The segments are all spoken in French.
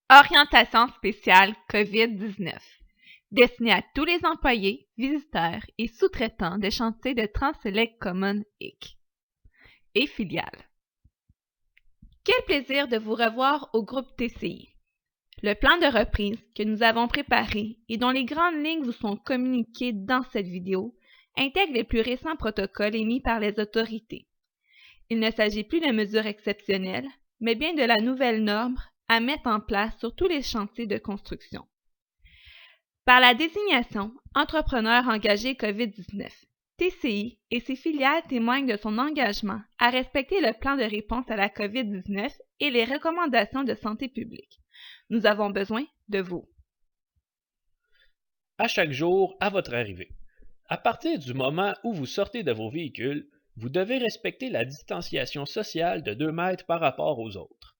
Orientation spéciale COVID-19, destinée à tous les employés, visiteurs et sous-traitants de chantiers de Trans-Select Common Inc. et filiales. Quel plaisir de vous revoir au groupe TCI. Le plan de reprise que nous avons préparé et dont les grandes lignes vous sont communiquées dans cette vidéo intègre les plus récents protocoles émis par les autorités. Il ne s'agit plus de mesures exceptionnelles, mais bien de la nouvelle norme à mettre en place sur tous les chantiers de construction. Par la désignation Entrepreneur engagé COVID-19, TCI et ses filiales témoignent de son engagement à respecter le plan de réponse à la COVID-19 et les recommandations de santé publique. Nous avons besoin de vous. À chaque jour, à votre arrivée. À partir du moment où vous sortez de vos véhicules, vous devez respecter la distanciation sociale de 2 mètres par rapport aux autres.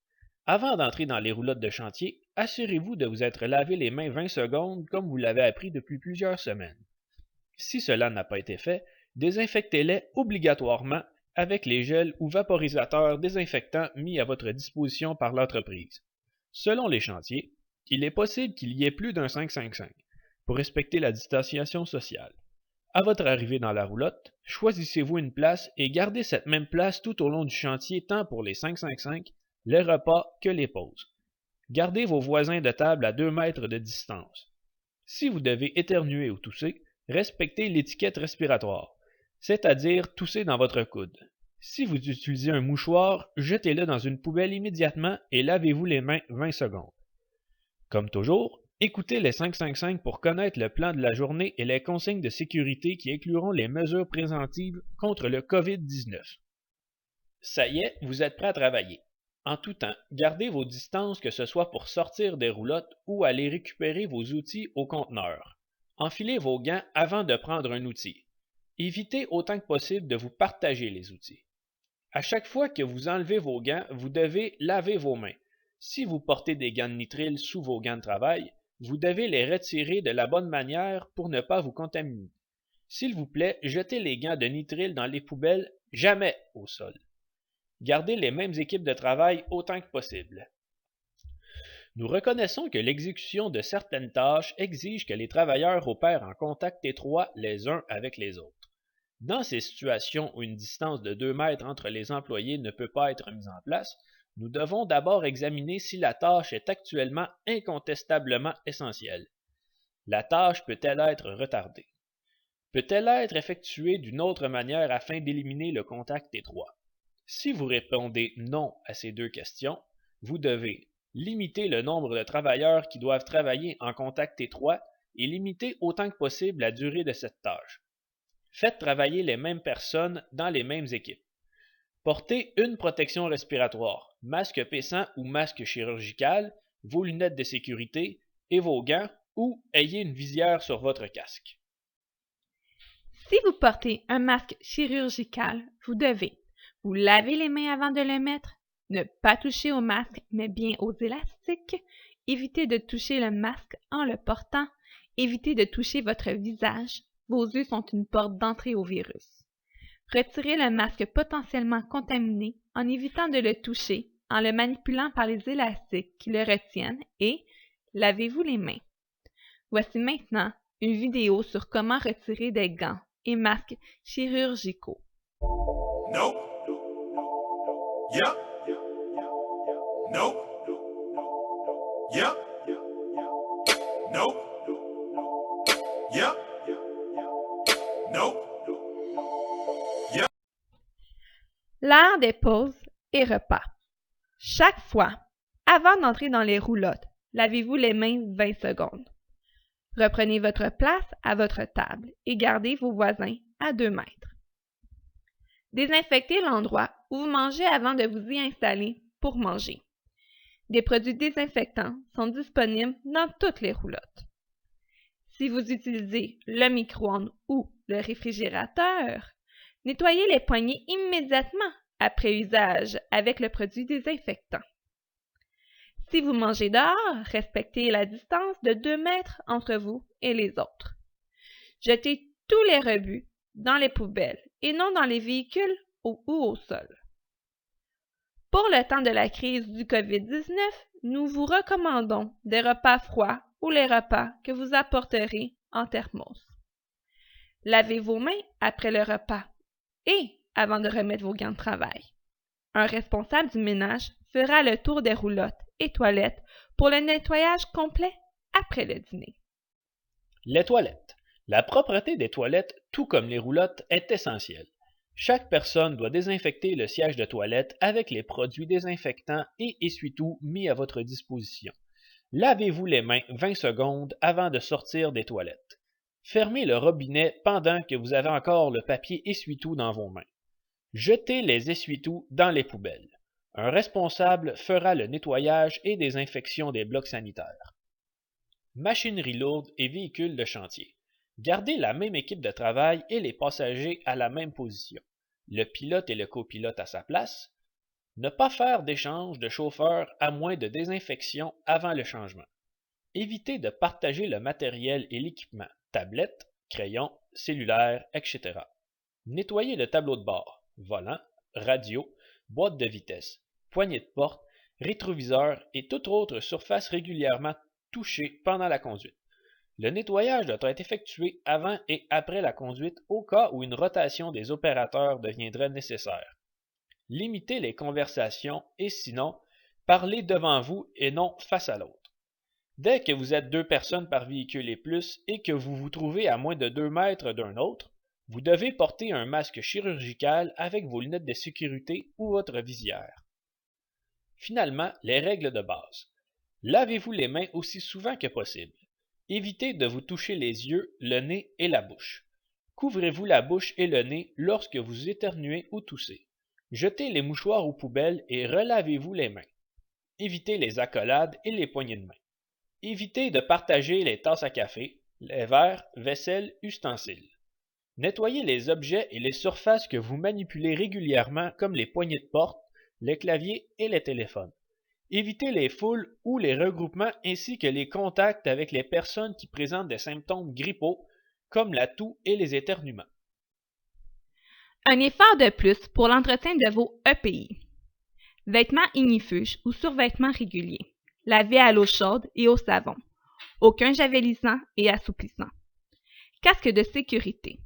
Avant d'entrer dans les roulottes de chantier, assurez-vous de vous être lavé les mains 20 secondes comme vous l'avez appris depuis plusieurs semaines. Si cela n'a pas été fait, désinfectez-les obligatoirement avec les gels ou vaporisateurs désinfectants mis à votre disposition par l'entreprise. Selon les chantiers, il est possible qu'il y ait plus d'un 5-5-5 pour respecter la distanciation sociale. À votre arrivée dans la roulotte, choisissez-vous une place et gardez cette même place tout au long du chantier tant pour les 5-5-5, les repas que les pauses. Gardez vos voisins de table à 2 mètres de distance. Si vous devez éternuer ou tousser, respectez l'étiquette respiratoire, c'est-à-dire tousser dans votre coude. Si vous utilisez un mouchoir, jetez-le dans une poubelle immédiatement et lavez-vous les mains 20 secondes. Comme toujours, écoutez les 5-5-5 pour connaître le plan de la journée et les consignes de sécurité qui incluront les mesures préventives contre le COVID-19. Ça y est, vous êtes prêt à travailler. En tout temps, gardez vos distances que ce soit pour sortir des roulottes ou aller récupérer vos outils au conteneur. Enfilez vos gants avant de prendre un outil. Évitez autant que possible de vous partager les outils. À chaque fois que vous enlevez vos gants, vous devez laver vos mains. Si vous portez des gants de nitrile sous vos gants de travail, vous devez les retirer de la bonne manière pour ne pas vous contaminer. S'il vous plaît, jetez les gants de nitrile dans les poubelles, jamais au sol. Gardez les mêmes équipes de travail autant que possible. Nous reconnaissons que l'exécution de certaines tâches exige que les travailleurs opèrent en contact étroit les uns avec les autres. Dans ces situations où une distance de 2 mètres entre les employés ne peut pas être mise en place, nous devons d'abord examiner si la tâche est actuellement incontestablement essentielle. La tâche peut-elle être retardée? Peut-elle être effectuée d'une autre manière afin d'éliminer le contact étroit? Si vous répondez non à ces 2 questions, vous devez limiter le nombre de travailleurs qui doivent travailler en contact étroit et limiter autant que possible la durée de cette tâche. Faites travailler les mêmes personnes dans les mêmes équipes. Portez une protection respiratoire, masque paissant ou masque chirurgical, vos lunettes de sécurité et vos gants ou ayez une visière sur votre casque. Si vous portez un masque chirurgical, vous devez vous laver les mains avant de le mettre, ne pas toucher au masque mais bien aux élastiques, éviter de toucher le masque en le portant, éviter de toucher votre visage, vos yeux sont une porte d'entrée au virus. Retirez le masque potentiellement contaminé en évitant de le toucher, en le manipulant par les élastiques qui le retiennent et lavez-vous les mains. Voici maintenant une vidéo sur comment retirer des gants et masques chirurgicaux. Nope. Yep. Nope. Yep. Nope. Yep. Nope. Yep. L'heure des pauses et repas. Chaque fois, avant d'entrer dans les roulottes, lavez-vous les mains 20 secondes. Reprenez votre place à votre table et gardez vos voisins à 2 mètres. Désinfectez l'endroit où vous mangez avant de vous y installer pour manger. Des produits désinfectants sont disponibles dans toutes les roulottes. Si vous utilisez le micro-ondes ou le réfrigérateur, nettoyez les poignées immédiatement après usage avec le produit désinfectant. Si vous mangez dehors, respectez la distance de 2 mètres entre vous et les autres. Jetez tous les rebuts dans les poubelles et non dans les véhicules ou au sol. Pour le temps de la crise du COVID-19, nous vous recommandons des repas froids ou les repas que vous apporterez en thermos. Lavez vos mains après le repas et avant de remettre vos gants de travail. Un responsable du ménage fera le tour des roulottes et toilettes pour le nettoyage complet après le dîner. Les toilettes. La propreté des toilettes, tout comme les roulottes, est essentielle. Chaque personne doit désinfecter le siège de toilette avec les produits désinfectants et essuie-tout mis à votre disposition. Lavez-vous les mains 20 secondes avant de sortir des toilettes. Fermez le robinet pendant que vous avez encore le papier essuie-tout dans vos mains. Jetez les essuie-tout dans les poubelles. Un responsable fera le nettoyage et désinfection des blocs sanitaires. Machinerie lourde et véhicules de chantier. Gardez la même équipe de travail et les passagers à la même position. Le pilote et le copilote à sa place. Ne pas faire d'échange de chauffeurs à moins de désinfection avant le changement. Évitez de partager le matériel et l'équipement, tablettes, crayons, cellulaires, etc. Nettoyez le tableau de bord, volant, radio, boîte de vitesse, poignée de porte, rétroviseur et toute autre surface régulièrement touchée pendant la conduite. Le nettoyage doit être effectué avant et après la conduite au cas où une rotation des opérateurs deviendrait nécessaire. Limitez les conversations et sinon, parlez devant vous et non face à l'autre. Dès que vous êtes 2 personnes par véhicule et plus et que vous vous trouvez à moins de 2 mètres d'un autre, vous devez porter un masque chirurgical avec vos lunettes de sécurité ou votre visière. Finalement, les règles de base. Lavez-vous les mains aussi souvent que possible. Évitez de vous toucher les yeux, le nez et la bouche. Couvrez-vous la bouche et le nez lorsque vous éternuez ou toussez. Jetez les mouchoirs aux poubelles et relavez-vous les mains. Évitez les accolades et les poignées de main. Évitez de partager les tasses à café, les verres, vaisselle, ustensiles. Nettoyez les objets et les surfaces que vous manipulez régulièrement comme les poignées de porte, les claviers et les téléphones. Évitez les foules ou les regroupements ainsi que les contacts avec les personnes qui présentent des symptômes grippaux comme la toux et les éternuements. Un effort de plus pour l'entretien de vos EPI. Vêtements ignifuges ou survêtements réguliers. Lavés à l'eau chaude et au savon. Aucun javelisant et assouplissant. Casque de sécurité.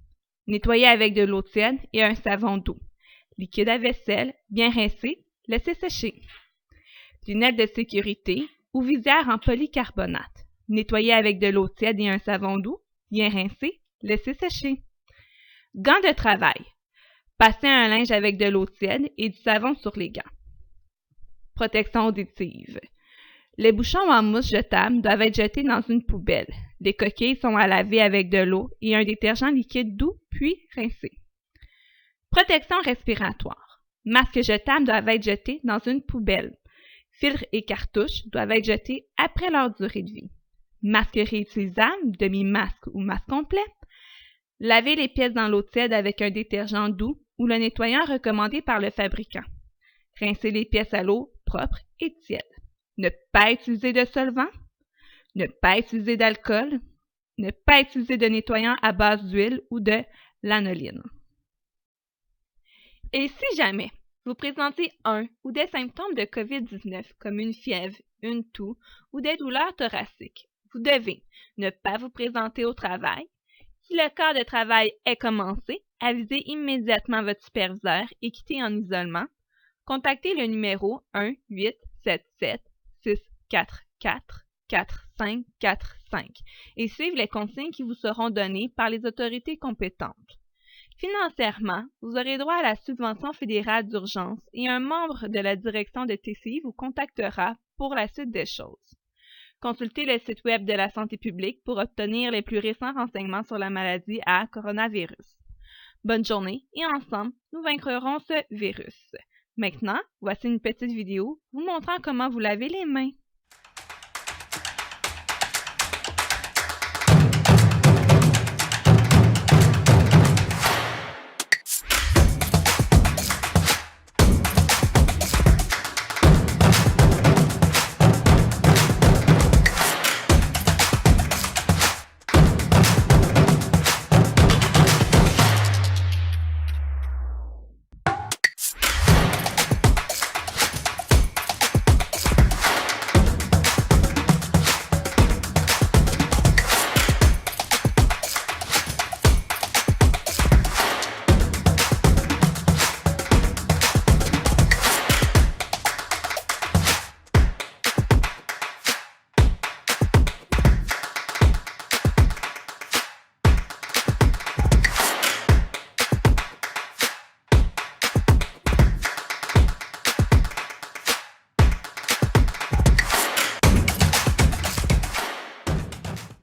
Nettoyer avec de l'eau tiède et un savon doux. Liquide à vaisselle, bien rincé, laissez sécher. Lunettes de sécurité ou visière en polycarbonate. Nettoyer avec de l'eau tiède et un savon doux, bien rincé, laissez sécher. Gants de travail. Passez un linge avec de l'eau tiède et du savon sur les gants. Protection auditive. Les bouchons en mousse jetable doivent être jetés dans une poubelle. Les coquilles sont à laver avec de l'eau et un détergent liquide doux, puis rincé. Protection respiratoire. Masques jetables doivent être jetés dans une poubelle. Filtres et cartouches doivent être jetés après leur durée de vie. Masques réutilisables, demi-masque ou masque complet. Lavez les pièces dans l'eau tiède avec un détergent doux ou le nettoyant recommandé par le fabricant. Rincez les pièces à l'eau propre et tiède. Ne pas utiliser de solvant. Ne pas utiliser d'alcool. Ne pas utiliser de nettoyant à base d'huile ou de lanoline. Et si jamais vous présentez un ou des symptômes de COVID-19 comme une fièvre, une toux ou des douleurs thoraciques, vous devez ne pas vous présenter au travail. Si le cas de travail est commencé, avisez immédiatement votre superviseur et quittez en isolement. Contactez le numéro 1-877-644-4545 et suivez les consignes qui vous seront données par les autorités compétentes. Financièrement, vous aurez droit à la subvention fédérale d'urgence et un membre de la direction de TCI vous contactera pour la suite des choses. Consultez le site web de la santé publique pour obtenir les plus récents renseignements sur la maladie à coronavirus. Bonne journée et ensemble, nous vaincrons ce virus. Maintenant, voici une petite vidéo vous montrant comment vous lavez les mains.